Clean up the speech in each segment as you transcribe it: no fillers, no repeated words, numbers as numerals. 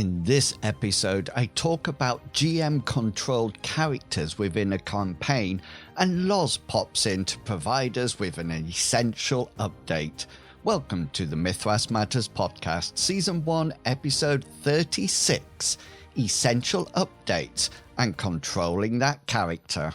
In this episode, I talk about GM-controlled characters within a campaign, and Loz pops in to provide us with an essential update. Welcome to the Mythras Matters podcast, Season 1, Episode 36, Essential Updates and Controlling That Character.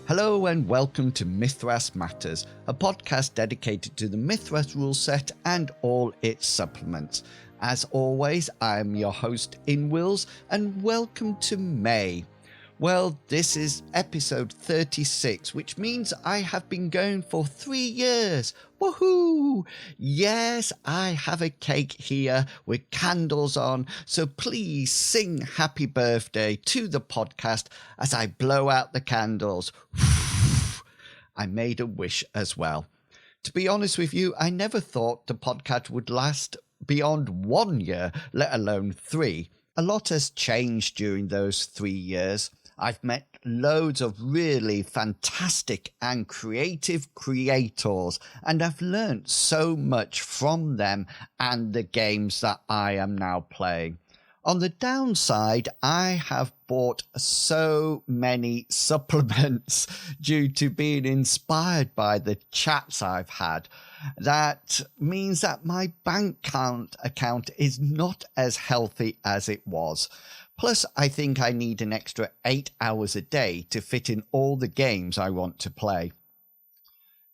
Hello and welcome to Mythras Matters, a podcast dedicated to the Mythras rule set and all its supplements. As always, I am your host Inwils, and welcome to May. Well, this is episode 36, which means I have been going for 3 years. Woohoo! Yes, I have a cake here with candles on, so please sing happy birthday to the podcast as I blow out the candles. I made a wish as well. To be honest with you, I never thought the podcast would last beyond 1 year, let alone 3. A lot has changed during those 3 years. I've met loads of really fantastic and creative creators, and I've learned so much from them and the games that I am now playing. On the downside, I have bought so many supplements due to being inspired by the chats I've had. That means that my bank account is not as healthy as it was. Plus, I think I need an extra 8 hours a day to fit in all the games I want to play.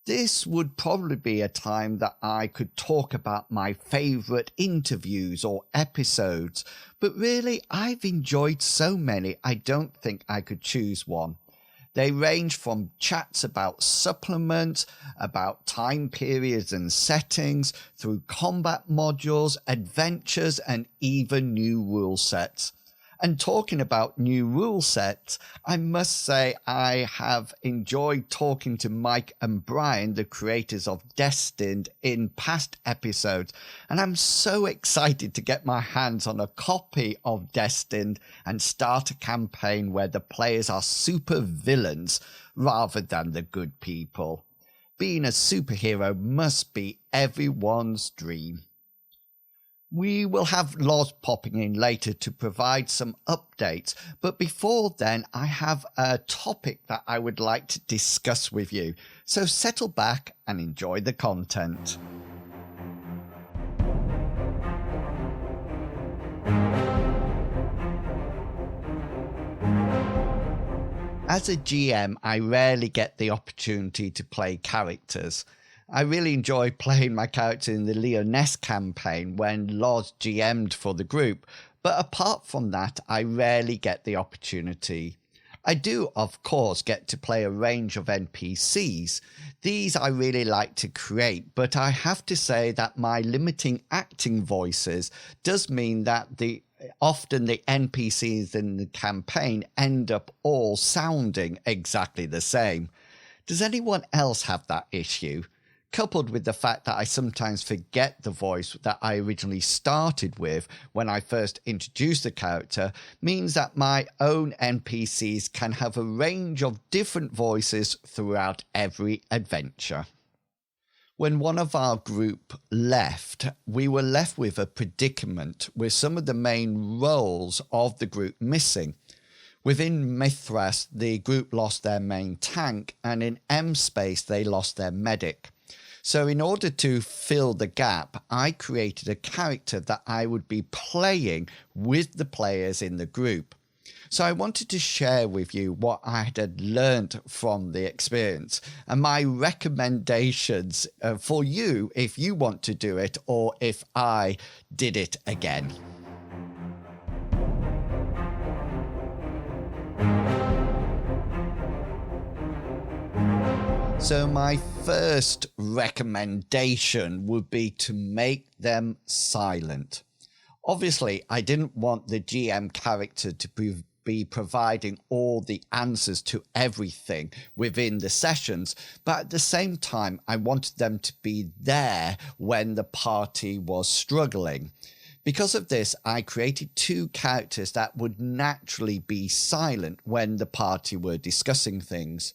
This would probably be a time that I could talk about my favourite interviews or episodes, but really I've enjoyed so many I don't think I could choose one. They range from chats about supplements, about time periods and settings, through combat modules, adventures, and even new rule sets. And talking about new rule sets, I must say I have enjoyed talking to Mike and Brian, the creators of Destined, in past episodes. And I'm so excited to get my hands on a copy of Destined and start a campaign where the players are super villains rather than the good people. Being a superhero must be everyone's dream. We will have Loz popping in later to provide some updates, but before then I have a topic that I would like to discuss with you, so settle back and enjoy the content. As a GM, I rarely get the opportunity to play characters. I really enjoy playing my character in the Leoness campaign when Loz GM'd for the group, but apart from that, I rarely get the opportunity. I do, of course, get to play a range of NPCs. These I really like to create, but I have to say that my limiting acting voices does mean that often the NPCs in the campaign end up all sounding exactly the same. Does anyone else have that issue? Coupled with the fact that I sometimes forget the voice that I originally started with when I first introduced the character, means that my own NPCs can have a range of different voices throughout every adventure. When one of our group left, we were left with a predicament with some of the main roles of the group missing. Within Mythras, the group lost their main tank, and in M-Space, they lost their medic. So in order to fill the gap, I created a character that I would be playing with the players in the group. So I wanted to share with you what I had learned from the experience and my recommendations for you if you want to do it or if I did it again. So my first recommendation would be to make them silent. Obviously, I didn't want the GM character to be providing all the answers to everything within the sessions, but at the same time, I wanted them to be there when the party was struggling. Because of this, I created two characters that would naturally be silent when the party were discussing things.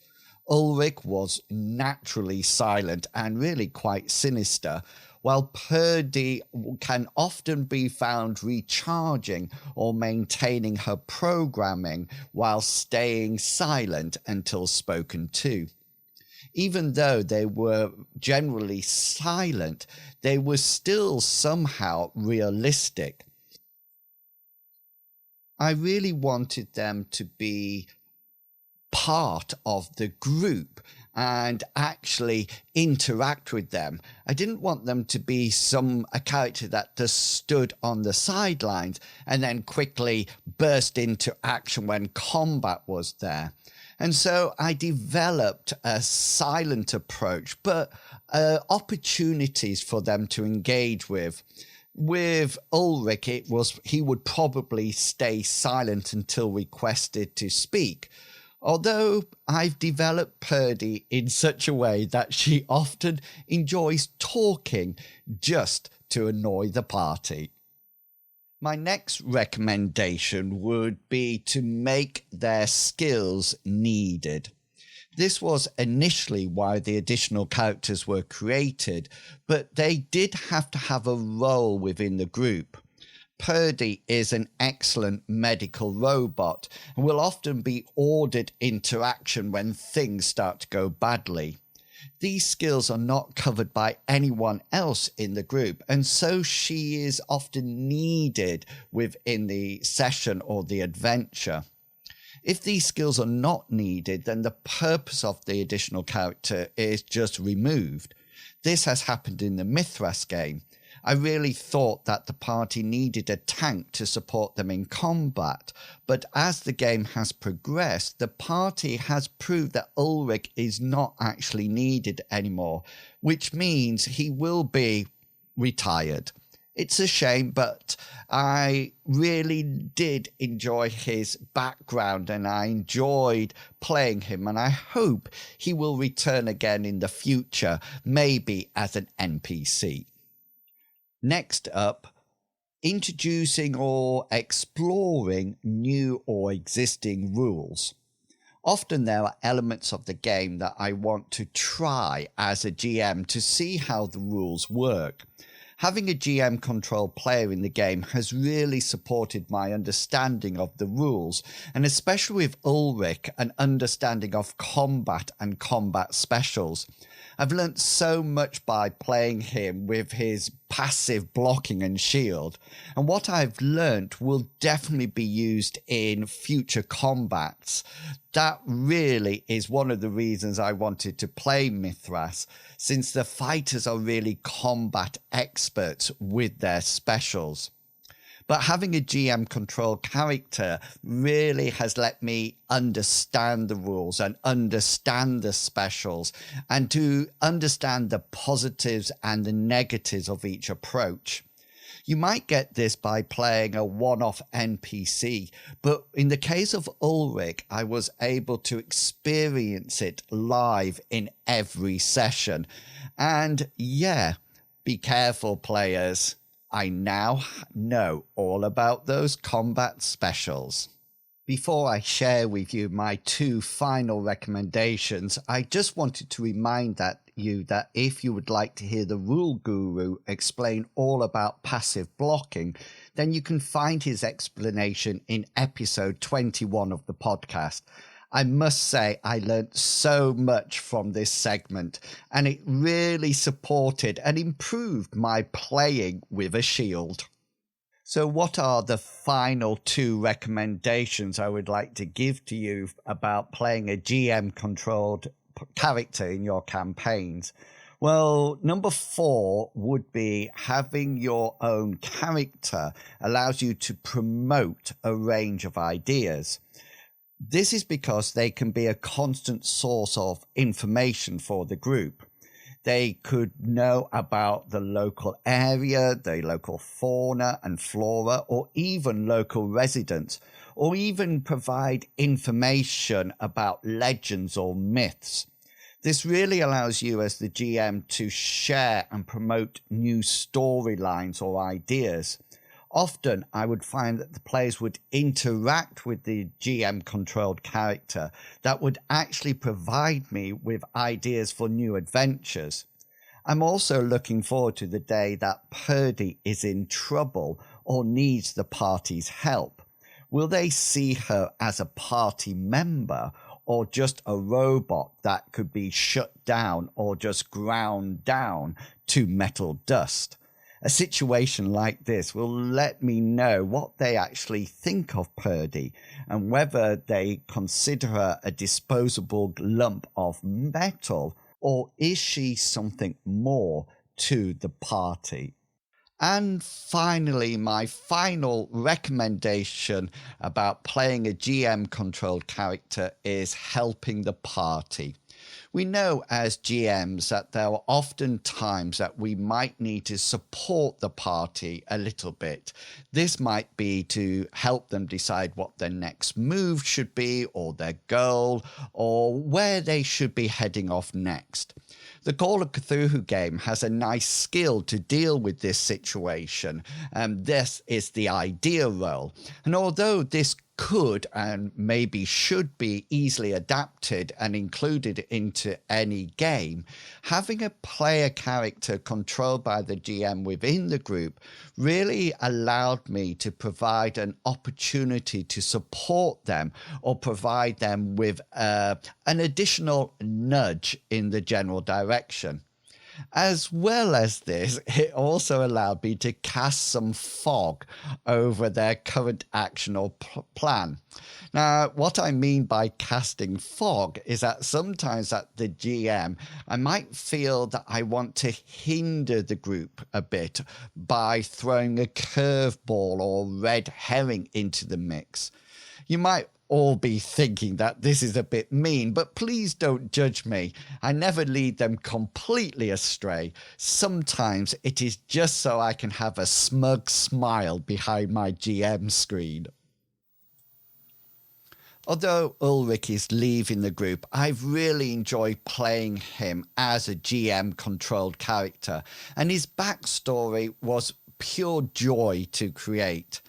Ulrich was naturally silent and really quite sinister, while Purdy can often be found recharging or maintaining her programming while staying silent until spoken to. Even though they were generally silent, they were still somehow realistic. I really wanted them to be part of the group and actually interact with them. I didn't want them to be a character that just stood on the sidelines and then quickly burst into action when combat was there. And so I developed a silent approach, but opportunities for them to engage with. With Ulrich, he would probably stay silent until requested to speak. Although I've developed Purdy in such a way that she often enjoys talking just to annoy the party. My next recommendation would be to make their skills needed. This was initially why the additional characters were created, but they did have to have a role within the group. Purdy is an excellent medical robot and will often be ordered into action when things start to go badly. These skills are not covered by anyone else in the group, and so she is often needed within the session or the adventure. If these skills are not needed, then the purpose of the additional character is just removed. This has happened in the Mythras game. I really thought that the party needed a tank to support them in combat, but as the game has progressed, the party has proved that Ulrich is not actually needed anymore, which means he will be retired. It's a shame, but I really did enjoy his background and I enjoyed playing him, and I hope he will return again in the future, maybe as an NPC. Next up, introducing or exploring new or existing rules. Often there are elements of the game that I want to try as a GM to see how the rules work. Having a GM control player in the game has really supported my understanding of the rules, and especially with Ulrich, an understanding of combat and combat specials. I've learnt so much by playing him with his passive blocking and shield, and what I've learnt will definitely be used in future combats. That really is one of the reasons I wanted to play Mythras, since the fighters are really combat experts with their specials. But having a GM control character really has let me understand the rules and understand the specials and to understand the positives and the negatives of each approach. You might get this by playing a one-off NPC, but in the case of Ulrich, I was able to experience it live in every session. And yeah, be careful, players. I now know all about those combat specials. Before I share with you my two final recommendations, I just wanted to remind you that if you would like to hear the Rule Guru explain all about passive blocking, then you can find his explanation in episode 21 of the podcast. I must say I learned so much from this segment, and it really supported and improved my playing with a shield. So what are the final two recommendations I would like to give to you about playing a GM-controlled character in your campaigns? Well, number 4 would be having your own character allows you to promote a range of ideas. This is because they can be a constant source of information for the group. They could know about the local area, the local fauna and flora, or even local residents, or even provide information about legends or myths. This really allows you as the GM to share and promote new storylines or ideas. Often I would find that the players would interact with the GM controlled character that would actually provide me with ideas for new adventures. I'm also looking forward to the day that Purdy is in trouble or needs the party's help. Will they see her as a party member or just a robot that could be shut down or just ground down to metal dust? A situation like this will let me know what they actually think of Purdy and whether they consider her a disposable lump of metal or is she something more to the party. And finally, my final recommendation about playing a GM-controlled character is helping the party. We know as GMs that there are often times that we might need to support the party a little bit. This might be to help them decide what their next move should be, or their goal, or where they should be heading off next. The Call of Cthulhu game has a nice skill to deal with this situation, and this is the idea role. And although this could and maybe should be easily adapted and included into any game, having a player character controlled by the GM within the group really allowed me to provide an opportunity to support them or provide them with an additional nudge in the general direction. As well as this, it also allowed me to cast some fog over their current action or plan. Now, what I mean by casting fog is that sometimes at the GM, I might feel that I want to hinder the group a bit by throwing a curveball or red herring into the mix. You might all be thinking that this is a bit mean, but please don't judge me. I never lead them completely astray. Sometimes it is just so I can have a smug smile behind my GM screen. Although Ulrich is leaving the group, I've really enjoyed playing him as a GM-controlled character, and his backstory was pure joy to create.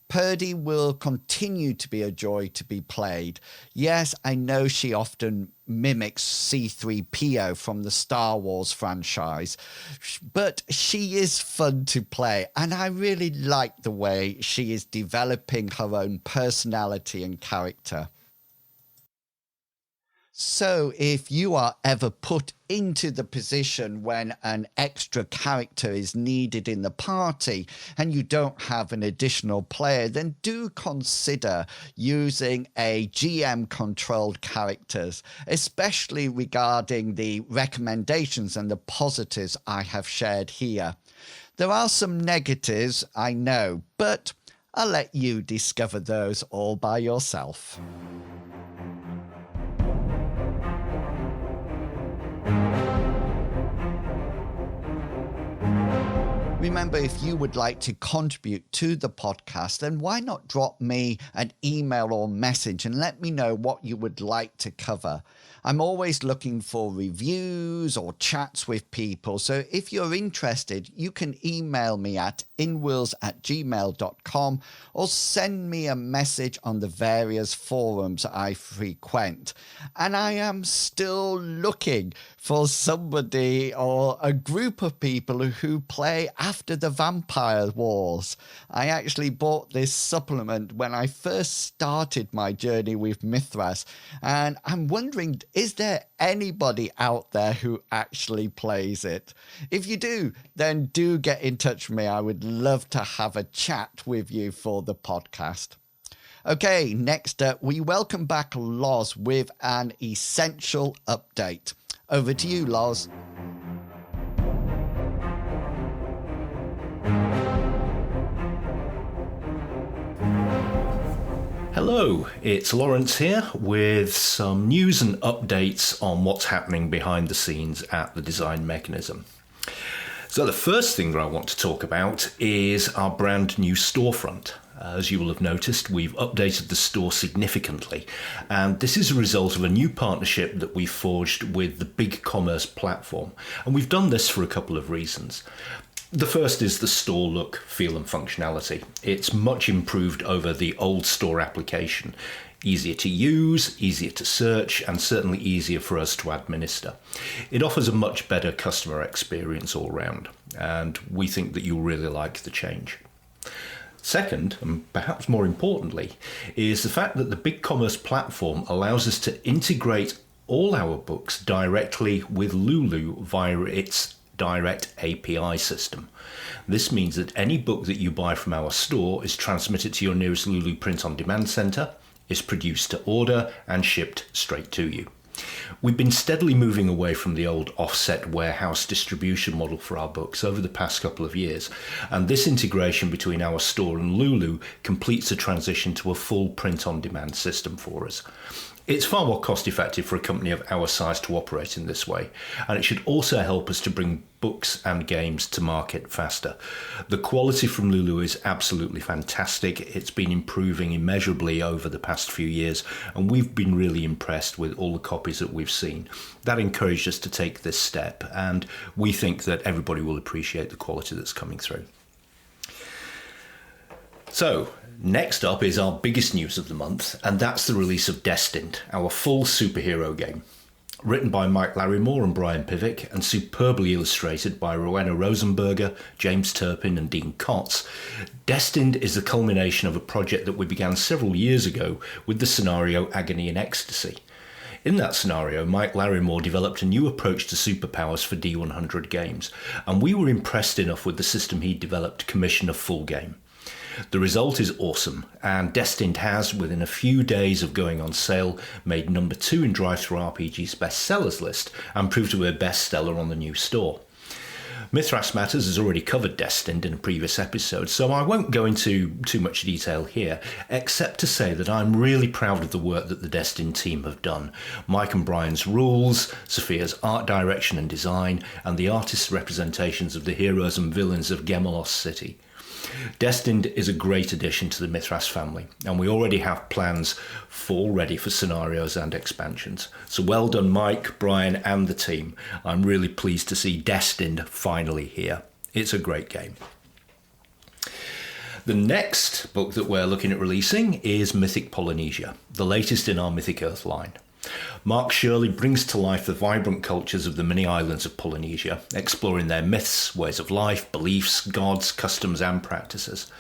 Purdy will continue to be a joy to be played. Yes, I know she often mimics C-3PO from the Star Wars franchise, but she is fun to play, and I really like the way she is developing her own personality and character. So if you are ever put into the position when an extra character is needed in the party and you don't have an additional player, then do consider using a GM controlled characters, especially regarding the recommendations and the positives I have shared here. There are some negatives, I know, but I'll let you discover those all by yourself. Remember, if you would like to contribute to the podcast, then why not drop me an email or message and let me know what you would like to cover. I'm always looking for reviews or chats with people, so if you're interested, you can email me at inwils@gmail.com or send me a message on the various forums I frequent. And I am still looking for somebody or a group of people who play after the Vampire Wars. I actually bought this supplement when I first started my journey with Mythras, and I'm wondering, is there anybody out there who actually plays it? If you do, then do get in touch with me. I would love to have a chat with you for the podcast. Okay, next up, we welcome back Loz with an essential update. Over to you, Loz. Hello, it's Lawrence here with some news and updates on what's happening behind the scenes at the Design Mechanism. So the first thing that I want to talk about is our brand new storefront. As you will have noticed, we've updated the store significantly, and this is a result of a new partnership that we forged with the big commerce platform. And we've done this for a couple of reasons. The first is the store look, feel and functionality. It's much improved over the old store application. Easier to use, easier to search, and certainly easier for us to administer. It offers a much better customer experience all round, and we think that you'll really like the change. Second, and perhaps more importantly, is the fact that the big commerce platform allows us to integrate all our books directly with Lulu via its direct API system. This means that any book that you buy from our store is transmitted to your nearest Lulu print-on-demand centre, is produced to order and shipped straight to you. We've been steadily moving away from the old offset warehouse distribution model for our books over the past couple of years, and this integration between our store and Lulu completes the transition to a full print-on-demand system for us. It's far more cost effective for a company of our size to operate in this way, and it should also help us to bring books and games to market faster. The quality from Lulu is absolutely fantastic. It's been improving immeasurably over the past few years, and we've been really impressed with all the copies that we've seen. That encouraged us to take this step, and we think that everybody will appreciate the quality that's coming through. So, next up is our biggest news of the month, and that's the release of Destined, our full superhero game. Written by Mike Larrimore and Brian Pivick, and superbly illustrated by Rowena Rosenberger, James Turpin and Dean Kotz, Destined is the culmination of a project that we began several years ago with the scenario Agony and Ecstasy. In that scenario, Mike Larrimore developed a new approach to superpowers for D100 games, and we were impressed enough with the system he'd developed to commission a full game. The result is awesome, and Destined has, within a few days of going on sale, made number 2 in DriveThruRPG's bestsellers list and proved to be a bestseller on the new store. Mythras Matters has already covered Destined in a previous episode, so I won't go into too much detail here, except to say that I'm really proud of the work that the Destined team have done. Mike and Brian's rules, Sophia's art direction and design, and the artists' representations of the heroes and villains of Gemelos City. Destined is a great addition to the Mythras family, and we already have plans ready for scenarios and expansions. So well done, Mike, Brian and the team. I'm really pleased to see Destined finally here. It's a great game. The next book that we're looking at releasing is Mythic Polynesia, the latest in our Mythic Earth line. Mark Shirley brings to life the vibrant cultures of the many islands of Polynesia, exploring their myths, ways of life, beliefs, gods, customs and practices.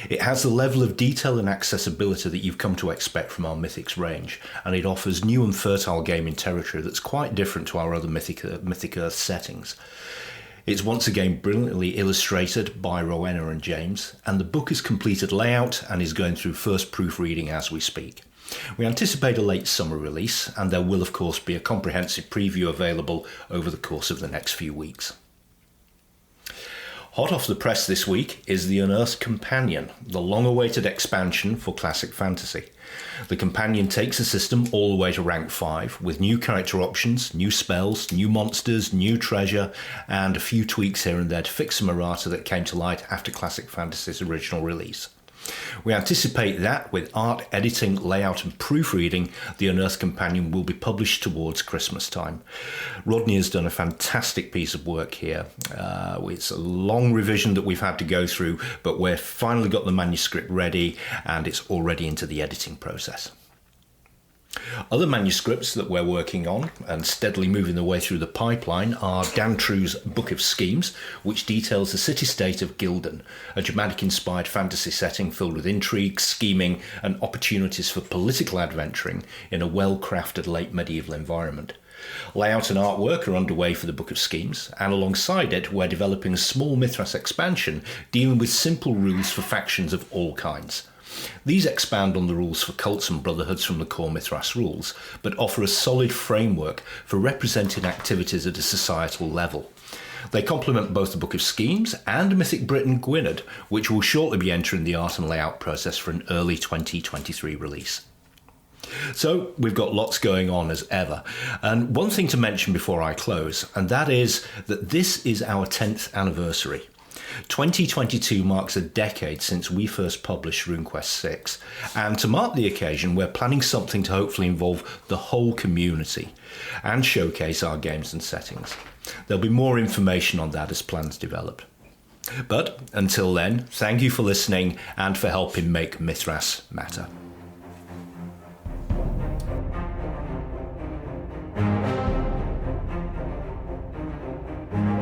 It has the level of detail and accessibility that you've come to expect from our Mythics range, and it offers new and fertile gaming territory that's quite different to our other Mythic Earth settings. It's once again brilliantly illustrated by Rowena and James, and the book is completed layout and is going through first proofreading as we speak. We anticipate a late summer release, and there will of course be a comprehensive preview available over the course of the next few weeks. Hot off the press this week is The Unearthed Companion, the long-awaited expansion for classic fantasy. The Companion takes the system all the way to rank 5, with new character options, new spells, new monsters, new treasure, and a few tweaks here and there to fix some errata that came to light after classic fantasy's original release. We anticipate that, with art, editing, layout and proofreading, The Unearthed Companion will be published towards Christmas time. Rodney has done a fantastic piece of work here. It's a long revision that we've had to go through, but we've finally got the manuscript ready and it's already into the editing process. Other manuscripts that we're working on and steadily moving their way through the pipeline are Dan True's Book of Schemes, which details the city-state of Gildan, a Germanic-inspired fantasy setting filled with intrigue, scheming and opportunities for political adventuring in a well-crafted late medieval environment. Layout and artwork are underway for the Book of Schemes, and alongside it we're developing a small Mythras expansion dealing with simple rules for factions of all kinds. These expand on the rules for cults and brotherhoods from the core Mythras rules, but offer a solid framework for representing activities at a societal level. They complement both the Book of Schemes and Mythic Britain Gwynedd, which will shortly be entering the art and layout process for an early 2023 release. So we've got lots going on as ever. And one thing to mention before I close, and that is that this is our 10th anniversary. 2022 marks a decade since we first published RuneQuest 6, and to mark the occasion we're planning something to hopefully involve the whole community and showcase our games and settings. There'll be more information on that as plans develop. But until then, thank you for listening and for helping make Mythras matter.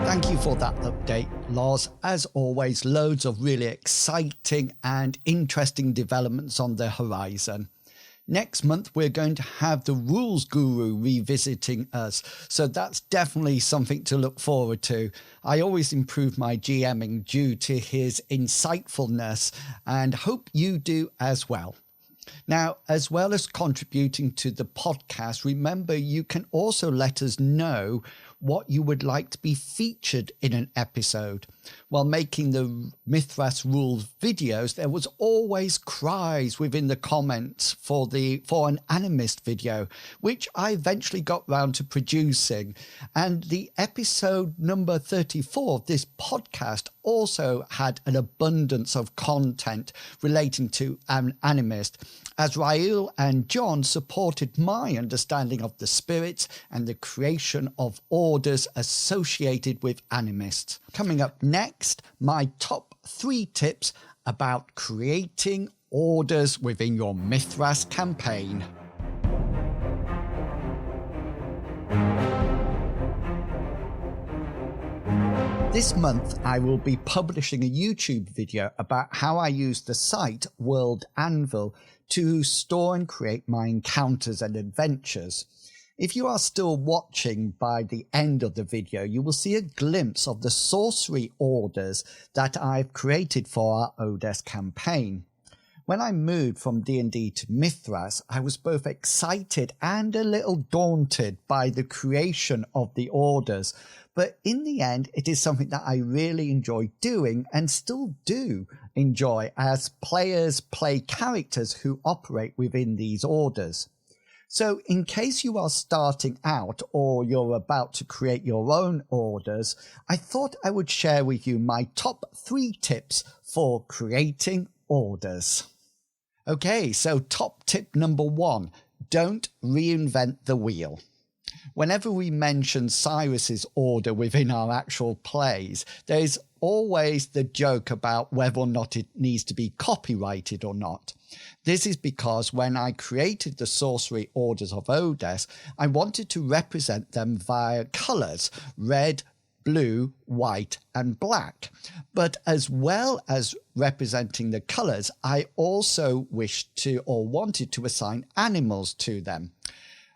Thank you for that update, Lars. As always, loads of really exciting and interesting developments on the horizon. Next month, we're going to have the Rules Guru revisiting us, so that's definitely something to look forward to. I always improve my GMing due to his insightfulness, and hope you do as well. Now, as well as contributing to the podcast, remember you can also let us know what you would like to be featured in an episode. While making the Mythras Rules videos, there was always cries within the comments for an animist video, which I eventually got round to producing. And the episode number 34 of this podcast also had an abundance of content relating to an animist, as Rael and John supported my understanding of the spirits and the creation of orders associated with animists. Coming up next, my top 3 tips about creating orders within your Mythras campaign. This month, I will be publishing a YouTube video about how I use the site World Anvil to store and create my encounters and adventures. If you are still watching by the end of the video, you will see a glimpse of the sorcery orders that I've created for our Odes campaign. When I moved from D&D to Mythras, I was both excited and a little daunted by the creation of the orders, but in the end, it is something that I really enjoy doing and still do enjoy as players play characters who operate within these orders. So in case you are starting out or you're about to create your own orders, I thought I would share with you my top 3 tips for creating orders. Okay, so top tip number 1, don't reinvent the wheel. Whenever we mention Cyrus's order within our actual plays, there's always the joke about whether or not it needs to be copyrighted or not. This is because when I created the sorcery orders of Odes, I wanted to represent them via colours, red, blue, white and black. But as well as representing the colours, I also wished to or wanted to assign animals to them.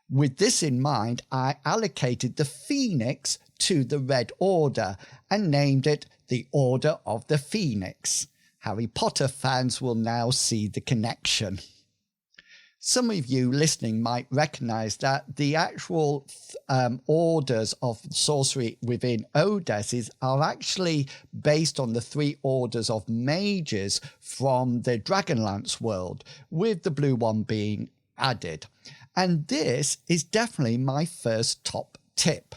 With this in mind, I allocated the Phoenix to the Red Order and named it the Order of the Phoenix. Harry Potter fans will now see the connection. Some of you listening might recognise that the actual orders of sorcery within Odes are actually based on the 3 orders of mages from the Dragonlance world, with the blue one being added. And this is definitely my first top tip.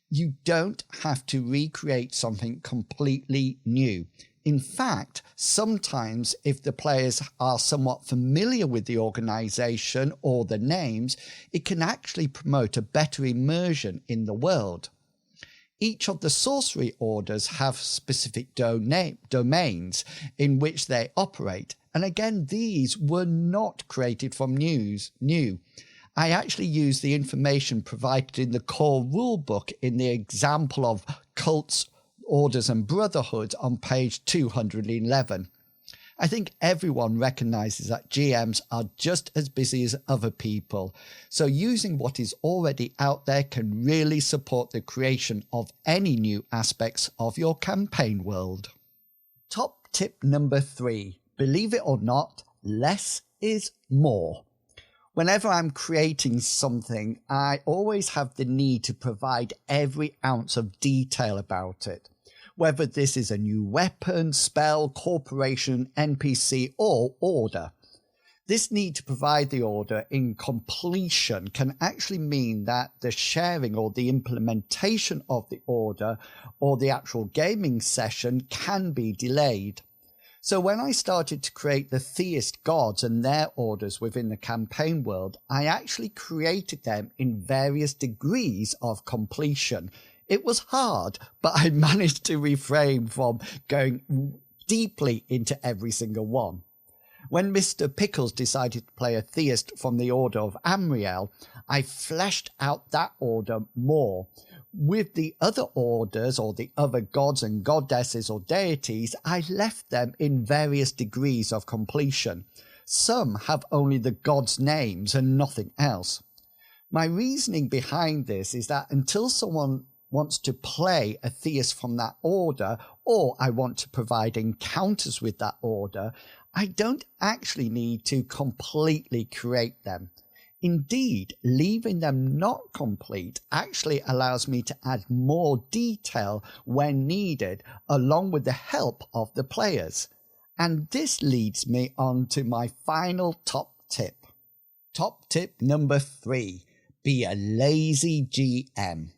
You don't have to recreate something completely new. In fact, sometimes if the players are somewhat familiar with the organisation or the names, it can actually promote a better immersion in the world. Each of the sorcery orders have specific domains in which they operate. And again, these were not created from new. I actually used the information provided in the core rulebook in the example of cults, orders and brotherhoods on page 211. I think everyone recognises that GMs are just as busy as other people, so using what is already out there can really support the creation of any new aspects of your campaign world. Top tip number 3. Believe it or not, less is more. Whenever I'm creating something, I always have the need to provide every ounce of detail about it. Whether this is a new weapon, spell, corporation, NPC, or order. This need to provide the order in completion can actually mean that the sharing or the implementation of the order or the actual gaming session can be delayed. So when I started to create the theist gods and their orders within the campaign world, I actually created them in various degrees of completion. It was hard, but I managed to refrain from going deeply into every single one. When Mr. Pickles decided to play a theist from the Order of Amriel, I fleshed out that order more. With the other orders or the other gods and goddesses or deities, I left them in various degrees of completion. Some have only the gods' names and nothing else. My reasoning behind this is that until someone wants to play a theist from that order, or I want to provide encounters with that order, I don't actually need to completely create them. Indeed, leaving them not complete actually allows me to add more detail when needed, along with the help of the players. And this leads me on to my final top tip. Top tip number 3, be a lazy GM.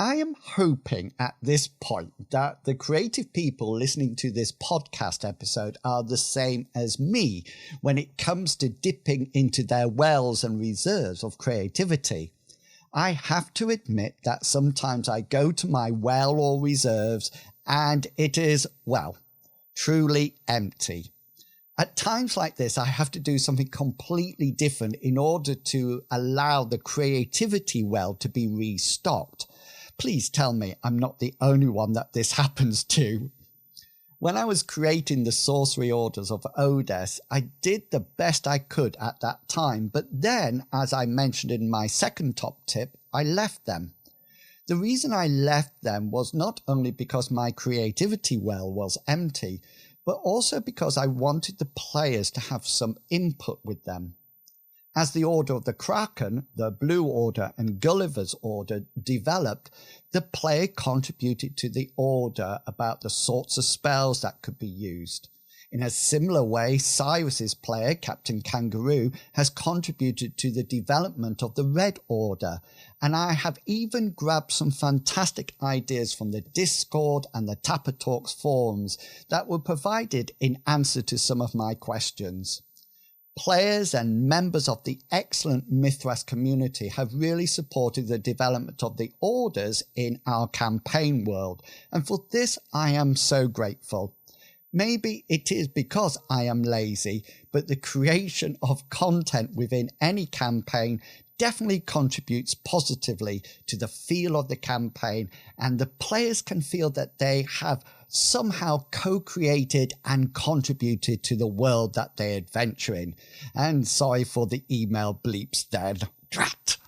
I am hoping at this point that the creative people listening to this podcast episode are the same as me when it comes to dipping into their wells and reserves of creativity. I have to admit that sometimes I go to my well or reserves and it is, well, truly empty. At times like this, I have to do something completely different in order to allow the creativity well to be restocked. Please tell me I'm not the only one that this happens to. When I was creating the sorcery orders of Odes, I did the best I could at that time, but then, as I mentioned in my second top tip, I left them. The reason I left them was not only because my creativity well was empty, but also because I wanted the players to have some input with them. As the Order of the Kraken, the Blue Order and Gulliver's Order developed, the player contributed to the Order about the sorts of spells that could be used. In a similar way, Cyrus's player, Captain Kangaroo, has contributed to the development of the Red Order, and I have even grabbed some fantastic ideas from the Discord and the Tapper Talks forums that were provided in answer to some of my questions. Players and members of the excellent Mythras community have really supported the development of the orders in our campaign world, and for this I am so grateful. Maybe it is because I am lazy, but the creation of content within any campaign definitely contributes positively to the feel of the campaign, and the players can feel that they have somehow co-created and contributed to the world that they adventure in. And sorry for the email bleeps then. Drat.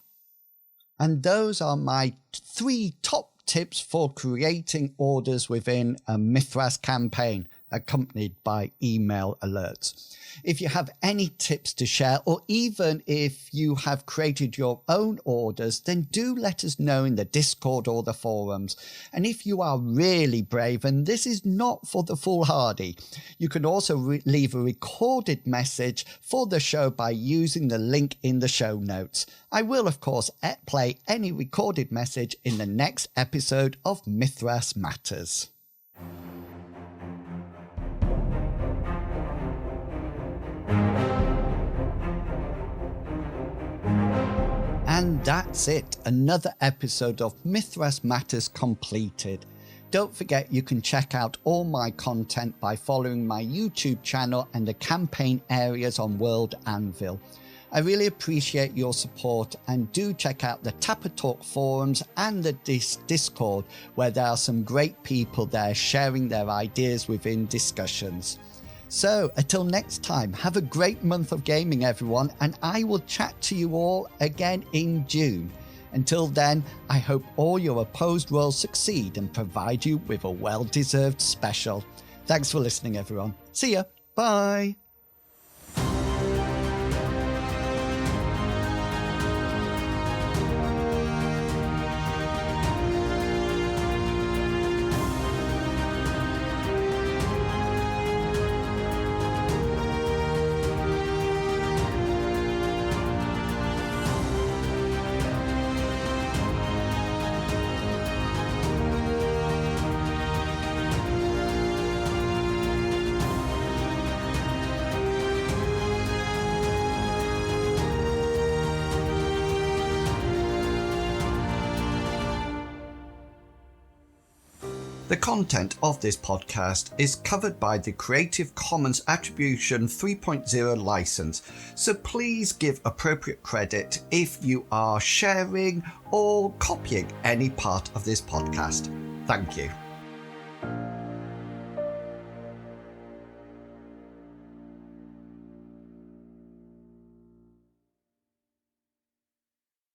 And those are my 3 top tips for creating orders within a Mythras campaign, accompanied by email alerts. If you have any tips to share, or even if you have created your own orders, then do let us know in the Discord or the forums. And if you are really brave, and this is not for the foolhardy, you can also leave a recorded message for the show by using the link in the show notes. I will, of course, play any recorded message in the next episode of Mythras Matters. And that's it, another episode of Mythras Matters completed. Don't forget you can check out all my content by following my YouTube channel and the campaign areas on World Anvil. I really appreciate your support, and do check out the Tapper Talk forums and the Discord, where there are some great people there sharing their ideas within discussions. So until next time, have a great month of gaming, everyone, and I will chat to you all again in June. Until then, I hope all your opposed rolls succeed and provide you with a well-deserved special. Thanks for listening, everyone. See ya. Bye. The content of this podcast is covered by the Creative Commons Attribution 3.0 license, so please give appropriate credit if you are sharing or copying any part of this podcast. Thank you.